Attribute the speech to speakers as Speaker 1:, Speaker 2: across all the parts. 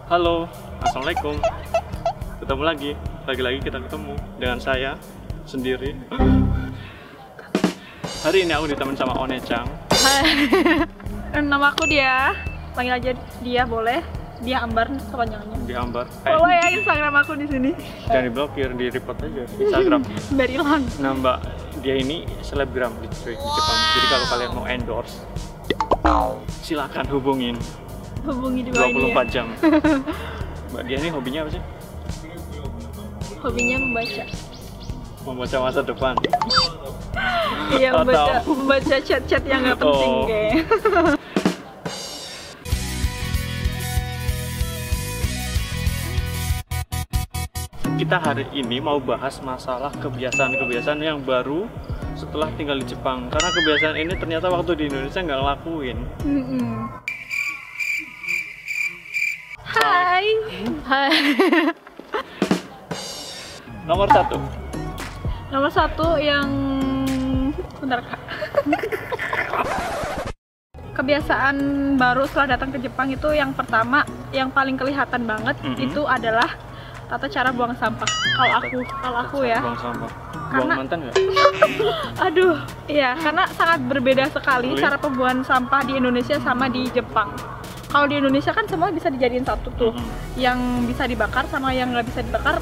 Speaker 1: Halo, assalamualaikum. Ketemu lagi kita ketemu dengan saya sendiri. Hari ini aku ditemani sama Onecang.
Speaker 2: Hai. Nama aku Dia, panggil aja Dia boleh. Dia Ambar kepanjangannya.
Speaker 1: Dia Ambar.
Speaker 2: Follow ya Instagram aku di sini.
Speaker 1: Jangan diblokir, di report aja Instagram.
Speaker 2: Biar hilang.
Speaker 1: Nah Mbak, dia ini selebgram di Jepang. Jadi kalau kalian mau endorse, silakan hubungi
Speaker 2: di bawah ini
Speaker 1: 24
Speaker 2: ya.
Speaker 1: jam. Mbak dia ini hobinya apa sih?
Speaker 2: Hobinya membaca.
Speaker 1: Membaca masa depan.
Speaker 2: Iya, membaca chat-chat yang nggak penting kayak.
Speaker 1: Kita hari ini mau bahas masalah kebiasaan-kebiasaan yang baru setelah tinggal di Jepang. Karena kebiasaan ini ternyata waktu di Indonesia nggak ngelakuin.
Speaker 2: Hai. Hai.
Speaker 1: Nomor satu yang bentar Kak. Kebiasaan baru setelah datang ke Jepang itu yang pertama, yang paling kelihatan banget itu adalah tata cara buang sampah. Kalau aku ya. Buang sampah.
Speaker 2: Karena,
Speaker 1: buang mantan nggak?
Speaker 2: Aduh, iya, karena sangat berbeda sekali cara pembuangan sampah di Indonesia sama di Jepang. Kalau di Indonesia kan semua bisa dijadiin satu tuh, yang bisa dibakar sama yang nggak bisa dibakar,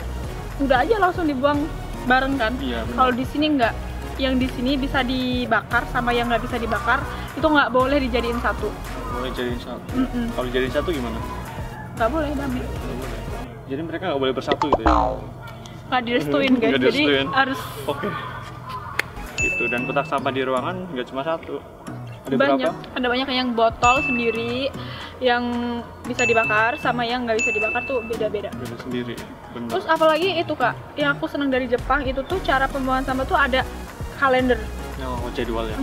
Speaker 2: udah aja langsung dibuang bareng kan.
Speaker 1: Iya,
Speaker 2: kalau di sini nggak, yang di sini bisa dibakar sama yang nggak bisa dibakar itu nggak boleh dijadiin satu.
Speaker 1: Boleh jadiin satu. Kalau dijadiin satu gimana?
Speaker 2: Nggak boleh, damai.
Speaker 1: Jadi mereka nggak boleh bersatu gitu ya?
Speaker 2: Nggak direstuin guys,
Speaker 1: Nggak
Speaker 2: jadi
Speaker 1: direstuin.
Speaker 2: harus.
Speaker 1: Oke. Gitu, dan kotak sampah di ruangan nggak cuma satu. Ada
Speaker 2: banyak,
Speaker 1: berapa?
Speaker 2: ada banyak yang botol sendiri, yang bisa dibakar sama yang nggak bisa dibakar tuh beda-beda.
Speaker 1: Beda sendiri, benar.
Speaker 2: Terus apalagi itu Kak, yang aku seneng dari Jepang itu tuh cara pembuangan sampah tuh ada kalender.
Speaker 1: Oh, jadwalnya.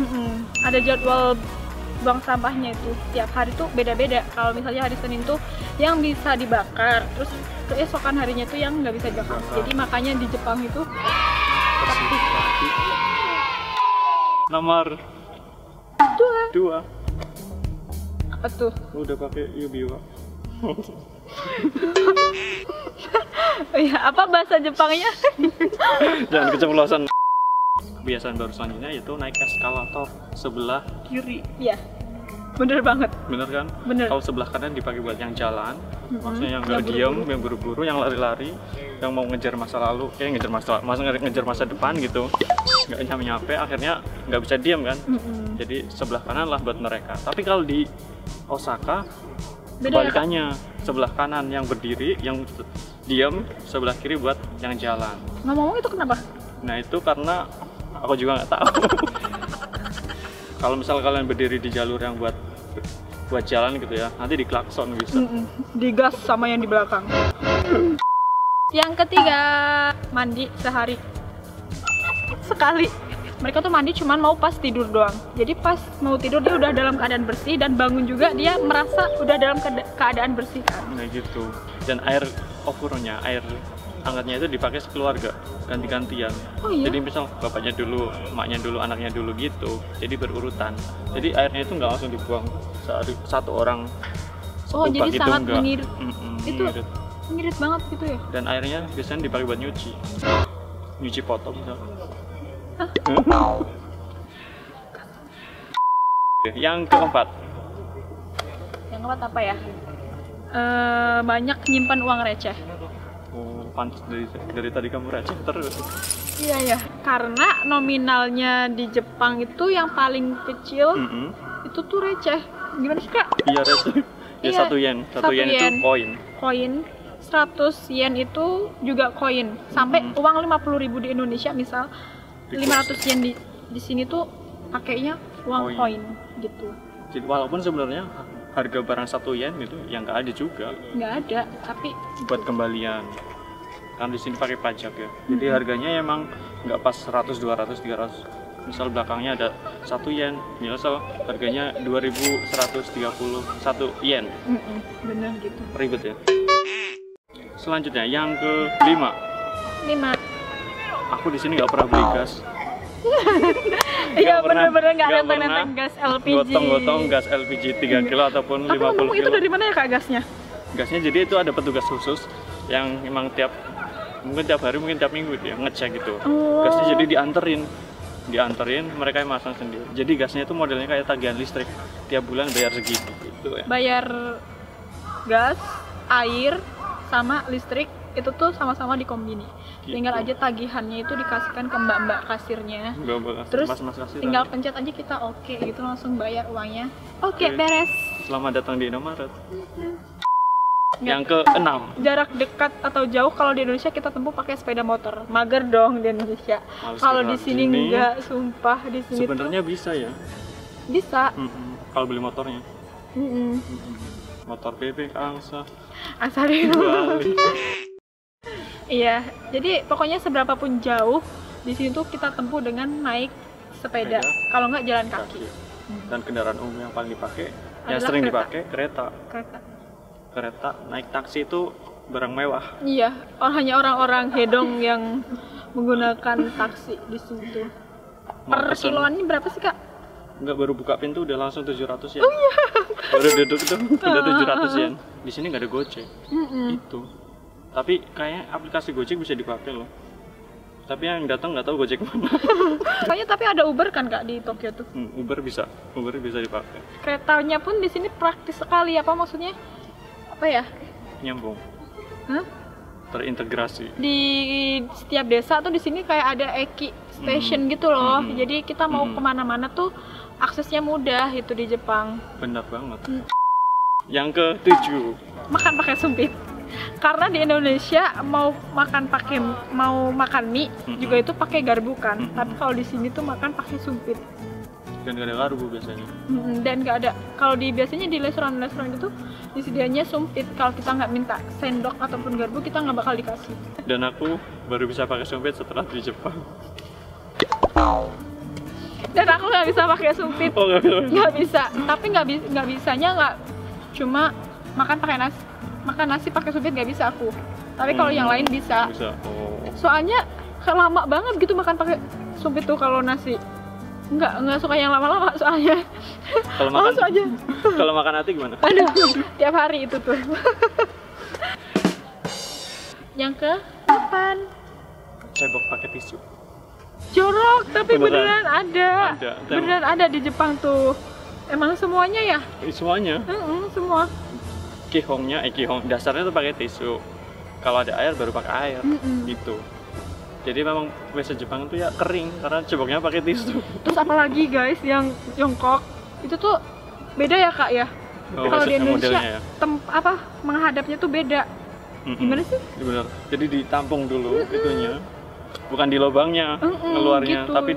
Speaker 2: Ada jadwal buang sampahnya itu, tiap hari tuh beda-beda. Kalau misalnya hari Senin tuh yang bisa dibakar, terus keesokan harinya tuh yang nggak bisa dibakar. Jadi makanya di Jepang itu
Speaker 1: Nomor 2.
Speaker 2: apa tuh?
Speaker 1: Udah pakai Yubiwa.
Speaker 2: Ya, apa bahasa Jepangnya?
Speaker 1: Jangan keceplosan. Kebiasaan baru selanjutnya yaitu naik eskalator sebelah
Speaker 2: Kiri. Iya. Bener banget.
Speaker 1: Bener kan?
Speaker 2: Bener.
Speaker 1: Kalau sebelah kanan dipakai buat yang jalan, maksudnya yang nggak diem, yang buru-buru, yang lari-lari, yang mau ngejar masa lalu, ngejar masa depan gitu, nggak nyampe, akhirnya nggak bisa diem kan? Jadi sebelah kanan lah buat mereka. Tapi kalau di Osaka kebalikannya, sebelah kanan yang berdiri, yang diem, sebelah kiri buat yang jalan.
Speaker 2: Ngomong itu kenapa?
Speaker 1: Nah itu karena aku juga nggak tahu. Kalau misal kalian berdiri di jalur yang buat jalan gitu ya, nanti diklakson bisa.
Speaker 2: Digas sama yang di belakang. Yang ketiga, mandi sehari sekali. Mereka tuh mandi cuman mau pas tidur doang. Jadi pas mau tidur dia udah dalam keadaan bersih, dan bangun juga dia merasa udah dalam keadaan bersih kan.
Speaker 1: Nah gitu. Dan air ofurnya, air hangatnya itu dipakai sekeluarga, ganti-gantian.
Speaker 2: Oh, iya?
Speaker 1: Jadi misal bapaknya dulu, emaknya dulu, anaknya dulu gitu. Jadi berurutan. Jadi airnya itu nggak langsung dibuang satu orang.
Speaker 2: Oh, jadi
Speaker 1: gitu,
Speaker 2: sangat
Speaker 1: enggak.
Speaker 2: mengirit. Itu
Speaker 1: Mengirit.
Speaker 2: mengirit banget gitu ya.
Speaker 1: Dan airnya biasanya dipakai buat nyuci potong misal. Yang keempat
Speaker 2: apa ya? Banyak nyimpan uang receh.
Speaker 1: Oh, pantas dari tadi kamu receh terus.
Speaker 2: Iya ya, karena nominalnya di Jepang itu yang paling kecil itu tuh receh. Gimana sih Kak?
Speaker 1: Iya receh. Ya
Speaker 2: Iya,
Speaker 1: 1 yen. 1 yen itu koin.
Speaker 2: Koin. 100 yen itu juga koin. Sampai uang 50.000 di Indonesia misal 500 yen di sini tuh pakainya uang koin gitu.
Speaker 1: Jadi walaupun sebenarnya harga barang 1 yen itu yang nggak ada juga.
Speaker 2: Nggak ada, tapi
Speaker 1: buat kembalian. Kan di sini pakai pajak ya. Jadi harganya emang nggak pas 100, 200, 300. Misal belakangnya ada 1 yen, misal harganya 2.131 yen.
Speaker 2: bener gitu.
Speaker 1: Ribet ya. Selanjutnya yang ke-5.
Speaker 2: 5.
Speaker 1: Aku di sini nggak pernah beli gas.
Speaker 2: Iya bener-bener nggak nenteng gas LPG.
Speaker 1: Gotong-gotong gas LPG 3 kilo ataupun
Speaker 2: Tapi
Speaker 1: 50
Speaker 2: ngomong
Speaker 1: kilo.
Speaker 2: itu dari mana ya Kak gasnya?
Speaker 1: gasnya. Jadi itu ada petugas khusus yang emang mungkin tiap hari, mungkin tiap minggu dia ngecek gitu. Gasnya jadi dianterin, mereka yang masang sendiri. Jadi gasnya itu modelnya kayak tagihan listrik, tiap bulan bayar segitu gitu ya.
Speaker 2: Bayar gas, air, sama listrik itu tuh sama-sama dikombini.
Speaker 1: Gitu.
Speaker 2: Tinggal aja tagihannya itu dikasihkan ke mbak-mbak kasirnya. Terus
Speaker 1: mas kasir
Speaker 2: tinggal pencet aja kita oke gitu, langsung bayar uangnya. Oke, beres.
Speaker 1: Selamat datang di Indomaret. Yang ke-6,
Speaker 2: jarak dekat atau jauh kalau di Indonesia kita tempuh pakai sepeda motor. Mager dong di Indonesia. Kalau di sini enggak, sumpah di sini
Speaker 1: sebenarnya bisa ya.
Speaker 2: Bisa.
Speaker 1: Kalau beli motornya. Motor bebek angsa.
Speaker 2: Asal Iya, jadi pokoknya seberapa pun jauh di sini tuh kita tempuh dengan naik sepeda. Kalau nggak jalan kaki.
Speaker 1: Dan kendaraan umum yang paling dipakai, yang
Speaker 2: adalah
Speaker 1: sering
Speaker 2: kereta.
Speaker 1: dipakai kereta. Naik taksi itu barang mewah.
Speaker 2: Iya, hanya orang-orang hedong yang menggunakan taksi di situ. Per kiloan ini berapa sih, Kak?
Speaker 1: Enggak, baru buka pintu udah langsung 700 yen. Oh iya. Baru duduk tuh udah 700 yen. Di sini nggak ada Gojek. Itu. Tapi kayak aplikasi Gojek bisa dipakai loh. Tapi yang datang nggak tahu Gojek mana.
Speaker 2: Kayaknya tapi ada Uber kan, Kak, di Tokyo tuh.
Speaker 1: Uber bisa dipakai.
Speaker 2: Keretanya pun di sini praktis sekali. Apa maksudnya? Apa ya?
Speaker 1: Nyambung.
Speaker 2: Hah?
Speaker 1: Terintegrasi.
Speaker 2: Di setiap desa tuh di sini kayak ada Eki station gitu loh. Jadi kita mau kemana-mana tuh aksesnya mudah itu di Jepang.
Speaker 1: Benar banget. Yang ke-7,
Speaker 2: makan pakai sumpit. Karena di Indonesia mau makan mie juga itu pakai garpu kan. Tapi kalau di sini tuh makan pakai sumpit.
Speaker 1: Dan gak ada garpu biasanya.
Speaker 2: Dan gak ada. Kalau biasanya di restoran-restoran itu disedianya sumpit. Kalau kita nggak minta sendok ataupun garpu, kita nggak bakal dikasih.
Speaker 1: Dan aku baru bisa pakai sumpit setelah di Jepang.
Speaker 2: Dan aku nggak bisa pakai sumpit.
Speaker 1: Oh,
Speaker 2: nggak bisa. Tapi nggak bisanya nggak cuma makan pakai nasi. Makan nasi pakai sumpit nggak bisa aku. Tapi kalau yang lain bisa.
Speaker 1: Oh.
Speaker 2: Soalnya lama banget gitu makan pakai sumpit tuh kalau nasi. Nggak suka yang lama-lama soalnya.
Speaker 1: Kalau makan
Speaker 2: aja.
Speaker 1: Kalau makan hati gimana?
Speaker 2: Aduh, tiap hari itu tuh. Yang ke-8,
Speaker 1: cebok pakai tisu.
Speaker 2: Jorok, tapi beneran ada.
Speaker 1: Ada.
Speaker 2: Beneran ada di Jepang tuh. Emang semuanya ya?
Speaker 1: Semuanya.
Speaker 2: Semua.
Speaker 1: Kihong dasarnya tuh pakai tisu. Kalau ada air baru pakai air. Gitu. Jadi memang WC Jepang itu ya kering karena ceboknya pakai tisu.
Speaker 2: Terus apalagi guys yang jongkok itu tuh beda ya, Kak ya? Kalau di Indonesia menghadapnya tuh beda. Gimana sih?
Speaker 1: Bener. Jadi ditampung dulu itunya. Bukan di lubangnya ngeluarnya,
Speaker 2: gitu.
Speaker 1: tapi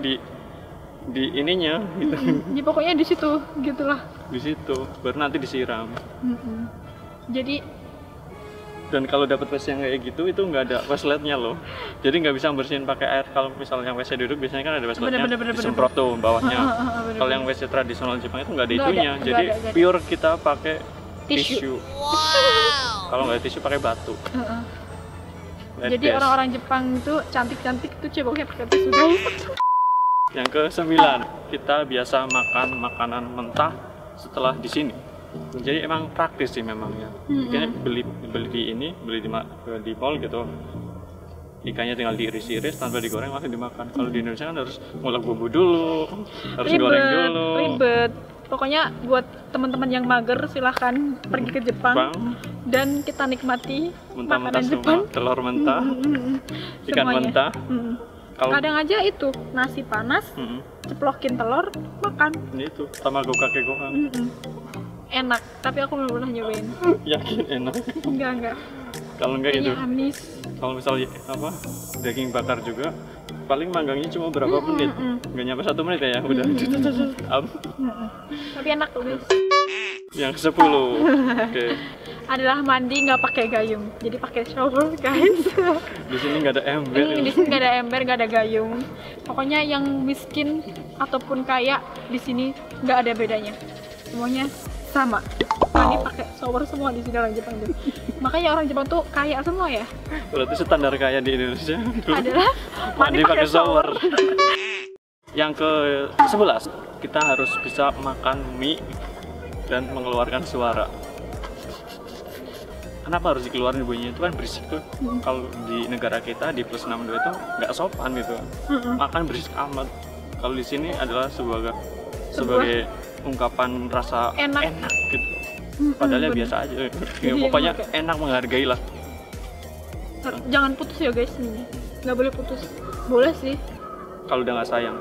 Speaker 1: di ininya gitu.
Speaker 2: Ya, pokoknya di situ gitulah.
Speaker 1: Di situ baru nanti disiram.
Speaker 2: Jadi
Speaker 1: dan kalau dapat WC yang kayak gitu itu nggak ada washletnya loh, jadi nggak bisa bersihin pakai air. Kalau misalnya yang WC duduk biasanya kan ada washletnya, disemprot tuh bawahnya. Kalau yang WC tradisional Jepang itu nggak ada itunya, jadi pure kita pakai tisu. Kalau nggak tisu pakai batu.
Speaker 2: Jadi orang-orang Jepang itu cantik-cantik tuh ceboknya pakai tisu guys.
Speaker 1: Yang ke-9, kita biasa makan makanan mentah setelah di sini. Jadi emang praktis sih memang ya. Kayaknya beli di mall gitu. Ikannya tinggal diiris-iris tanpa digoreng langsung dimakan. Kalau di Indonesia kan harus ngulek bumbu dulu, harus goreng dulu.
Speaker 2: Ribet. Pokoknya buat teman-teman yang mager silahkan pergi ke Jepang dan kita nikmati makanan Jepang.
Speaker 1: Telur mentah, ikan mentah.
Speaker 2: Kadang aja itu nasi panas, ceplokin telur, makan.
Speaker 1: Ini itu tamago kake gohan.
Speaker 2: Enak, tapi aku belum pernah nyobain.
Speaker 1: Yakin enak?
Speaker 2: Enggak.
Speaker 1: Kalau enggak itu
Speaker 2: amis.
Speaker 1: Kalau misalnya daging bakar juga paling manggangnya cuma berapa menit, nggak nyampe 1 menit ya udah.
Speaker 2: Tapi enak tuh guys.
Speaker 1: Yang ke-10, okay.
Speaker 2: Adalah mandi nggak pakai gayung, jadi pakai shower guys.
Speaker 1: Di sini nggak ada ember.
Speaker 2: Di sini nggak ada ember, nggak ada gayung. Pokoknya yang miskin ataupun kaya di sini nggak ada bedanya. Semuanya sama. Mandi pakai shower semua di sini orang Jepang tuh. Makanya orang Jepang tuh kaya semua ya.
Speaker 1: Berarti standar kaya di Indonesia
Speaker 2: adalah mandi pakai shower.
Speaker 1: Yang ke-11, kita harus bisa makan mie dan mengeluarkan suara. kenapa harus dikeluarin bunyinya, itu kan berisik tuh. Kalau di negara kita di plus 62 itu nggak sopan gitu, makan berisik amat. Kalau di sini adalah sebagai ungkapan rasa
Speaker 2: Enak.
Speaker 1: gitu. Padahal ya biasa aja. Ya, pokoknya enak, menghargai lah.
Speaker 2: Jangan putus ya guys, ini nggak boleh putus. Boleh sih
Speaker 1: Kalau udah nggak sayang.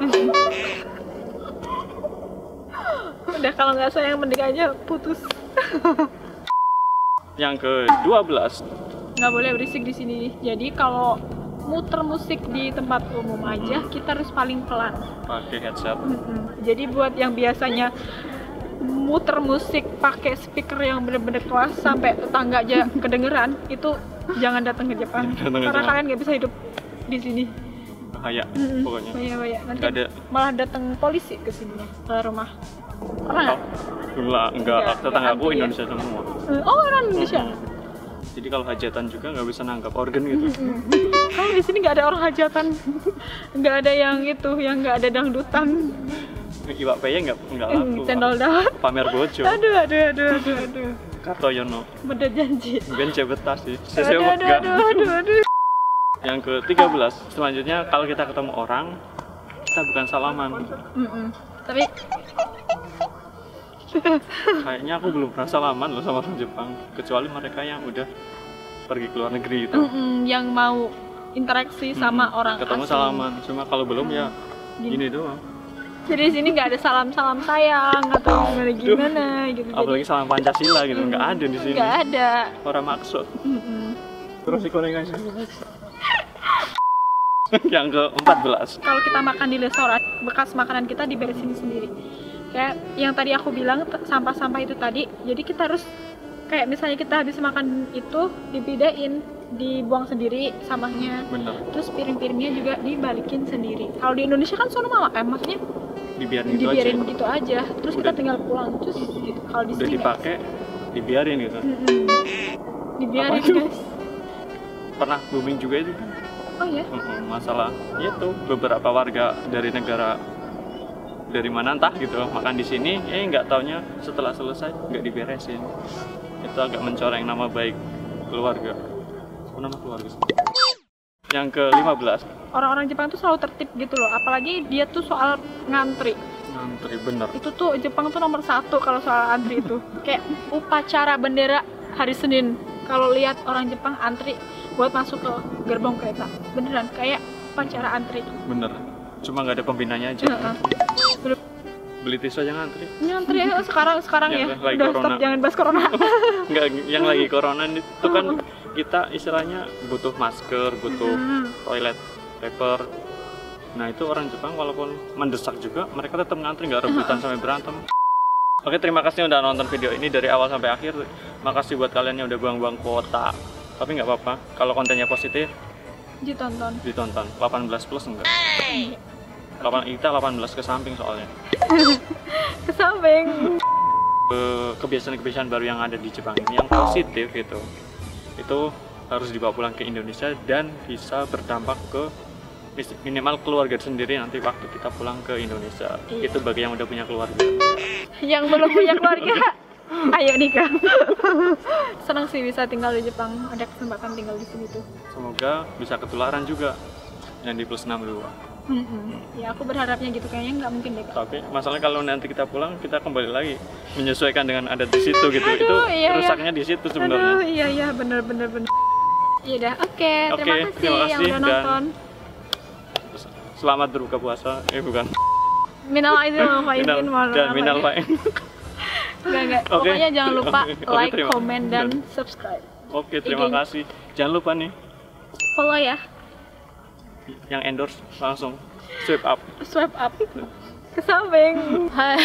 Speaker 2: udah, kalau nggak sayang mending aja putus.
Speaker 1: Yang ke-12,
Speaker 2: Nggak boleh berisik di sini. Jadi kalau muter musik di tempat umum aja kita harus paling pelan.
Speaker 1: pakai headset.
Speaker 2: Jadi buat yang biasanya muter musik pakai speaker yang bener-bener keras sampai tetangga aja kedengeran, itu jangan datang ke Jepang.
Speaker 1: Jangan datang ke
Speaker 2: Karena
Speaker 1: Jepang.
Speaker 2: kalian nggak bisa hidup di sini.
Speaker 1: Bahaya pokoknya.
Speaker 2: Bahaya. Nanti
Speaker 1: Nggak ada.
Speaker 2: malah datang polisi ke sini, ke rumah. Pernah nggak?
Speaker 1: Enggak, tetanggaku
Speaker 2: antri ya?
Speaker 1: Indonesia semua.
Speaker 2: Oh, orang Indonesia.
Speaker 1: Jadi kalau hajatan juga nggak bisa nanggap organ gitu.
Speaker 2: Kalau di sini nggak ada orang hajatan, nggak ada yang itu, yang nggak ada dangdutan,
Speaker 1: Iwak peye nggak laku.
Speaker 2: cendol dawet.
Speaker 1: Pamer bojo.
Speaker 2: Aduh.
Speaker 1: Kartoyono.
Speaker 2: Beda janji.
Speaker 1: Mungkin cebetas sih.
Speaker 2: Aduh.
Speaker 1: Yang ke-13, selanjutnya kalau kita ketemu orang, kita bukan salaman.
Speaker 2: Tapi
Speaker 1: Kayaknya aku belum pernah salaman loh sama orang Jepang, kecuali mereka yang udah pergi ke luar negeri itu.
Speaker 2: yang mau interaksi sama orang
Speaker 1: ketemu
Speaker 2: asing.
Speaker 1: salaman, cuma kalau belum ya gini doang.
Speaker 2: Jadi di sini nggak ada salam sayang atau gimana gitu.
Speaker 1: Apalagi salam Pancasila gitu, nggak ada di sini.
Speaker 2: Nggak ada.
Speaker 1: Orang maksud. Terus ikonik Yang ke-14,
Speaker 2: Kalau kita makan di restoran, bekas makanan kita diberesin sendiri. Kayak yang tadi aku bilang, sampah-sampah itu tadi. Jadi kita harus kayak misalnya kita habis makan itu dibedain, dibuang sendiri sampahnya.
Speaker 1: bener,
Speaker 2: Terus piring-piringnya juga dibalikin sendiri. Kalau di Indonesia kan sono mama kan, maksudnya
Speaker 1: dibiarin gitu
Speaker 2: dibiarin
Speaker 1: aja.
Speaker 2: gitu aja. Terus kita
Speaker 1: Udah-
Speaker 2: tinggal pulang terus gitu. Kalau di
Speaker 1: Udah
Speaker 2: sini nggak.
Speaker 1: dipakai, dibiarin gitu.
Speaker 2: Dibiarin
Speaker 1: Apa itu?
Speaker 2: guys.
Speaker 1: Pernah booming juga itu kan.
Speaker 2: Oh ya?
Speaker 1: Masalah itu beberapa warga dari negara dari mana entah gitu makan di sini, nggak taunya setelah selesai nggak diberesin. Itu agak mencoreng nama baik keluarga. Nama keluarga sih. Yang ke-15,
Speaker 2: Orang-orang Jepang tuh selalu tertib gitu loh. Apalagi dia tuh soal ngantri.
Speaker 1: ngantri bener.
Speaker 2: Itu tuh Jepang tuh nomor 1 kalau soal antri itu. Kayak upacara bendera hari Senin. Kalau lihat orang Jepang antri buat masuk ke gerbong kereta, beneran kayak upacara antri.
Speaker 1: Bener. Cuma nggak ada pembinanya aja.
Speaker 2: Belum
Speaker 1: Beli tisu aja ngantri.
Speaker 2: nyantri ya sekarang
Speaker 1: Ya,
Speaker 2: ya.
Speaker 1: lagi
Speaker 2: Udah
Speaker 1: corona.
Speaker 2: stop, jangan bahas corona.
Speaker 1: Nggak, yang lagi corona itu kan kita istilahnya butuh masker, butuh toilet paper. Nah itu orang Jepang walaupun mendesak juga mereka tetap ngantri, nggak rebutan sampai berantem. Oke, terima kasih udah nonton video ini dari awal sampai akhir. Makasih buat kalian yang udah buang-buang kuota. Tapi nggak apa-apa, kalau kontennya positif
Speaker 2: Ditonton.
Speaker 1: ditonton. 18 plus enggak? Kita 18 ke samping soalnya.
Speaker 2: Ke samping.
Speaker 1: Kebiasaan-kebiasaan baru yang ada di Jepang ini yang positif itu harus dibawa pulang ke Indonesia dan bisa berdampak ke minimal keluarga sendiri nanti waktu kita pulang ke Indonesia.
Speaker 2: Iya.
Speaker 1: Itu bagi yang udah punya keluarga.
Speaker 2: Yang belum punya keluarga, ayo nikah. Senang sih bisa tinggal di Jepang, ada kesempatan tinggal di sini tuh.
Speaker 1: Semoga bisa ketularan juga yang di plus 62.
Speaker 2: Ya aku berharapnya gitu, kayaknya nggak mungkin deh Kak.
Speaker 1: Tapi masalahnya kalau nanti kita pulang kita kembali lagi menyesuaikan dengan adat di situ gitu.
Speaker 2: Aduh,
Speaker 1: Itu
Speaker 2: iya,
Speaker 1: rusaknya di situ sebenarnya.
Speaker 2: Aduh, iya bener. Iya dah, oke. Terima kasih
Speaker 1: terima
Speaker 2: yang
Speaker 1: kasih
Speaker 2: udah
Speaker 1: dan-
Speaker 2: nonton.
Speaker 1: Selamat berbuka puasa. Bukan.
Speaker 2: Minal aidin wal faizin, mohon
Speaker 1: Dan
Speaker 2: maaf
Speaker 1: minal
Speaker 2: ya.
Speaker 1: faizin.
Speaker 2: Enggak.
Speaker 1: Oke.
Speaker 2: Pokoknya jangan lupa
Speaker 1: Oke,
Speaker 2: like,
Speaker 1: terima.
Speaker 2: komen, dan subscribe.
Speaker 1: Oke, terima
Speaker 2: IG-nya.
Speaker 1: kasih. Jangan lupa nih
Speaker 2: Follow ya.
Speaker 1: yang endorse langsung swipe up.
Speaker 2: Swipe up. Ke samping. Hai.